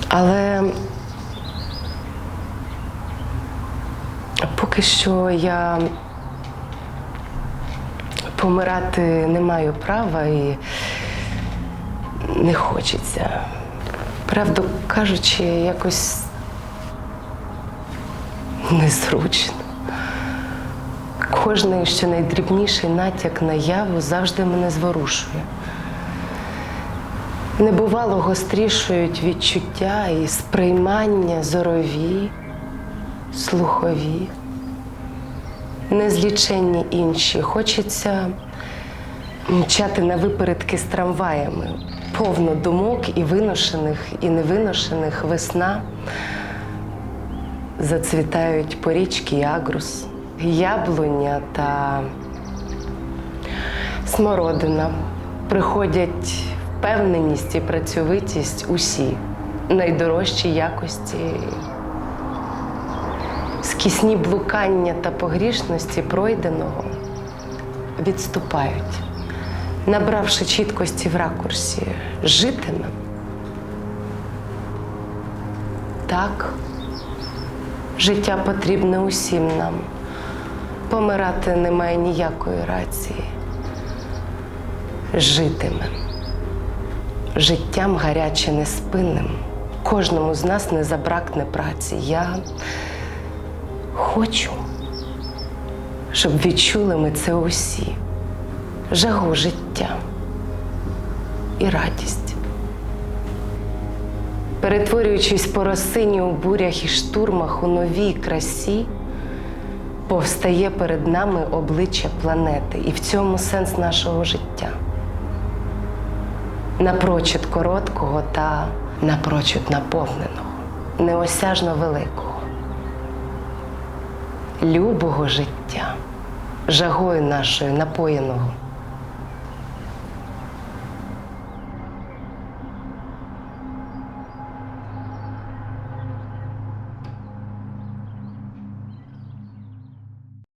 Але поки що я помирати не маю права і не хочеться. Правду кажучи, якось незручно. Кожний щонайдрібніший натяк на яву завжди мене зворушує. Небувало гострішують відчуття і сприймання зорові, слухові, незліченні інші. Хочеться мчати на випередки з трамваями, повно думок і виношених, і невиношених. Весна, зацвітають порічки і агрус, яблуня та смородина. Приходять впевненість і працьовитість усі, найдорожчі якості. Скісні блукання та погрішності пройденого відступають, набравши чіткості в ракурсі. Житимем. Так, життя потрібне усім нам. Помирати немає ніякої рації. Житимем. Життям гаряче неспинним. Кожному з нас не забракне праці. Я хочу, щоб відчули ми це усі. Жагу життя і радість. Перетворюючись по росині у бурях і штурмах у новій красі, повстає перед нами обличчя планети. І в цьому сенс нашого життя. Напрочуд короткого та напрочуд наповненого, неосяжно великого, любого життя, жагою нашою напоєного.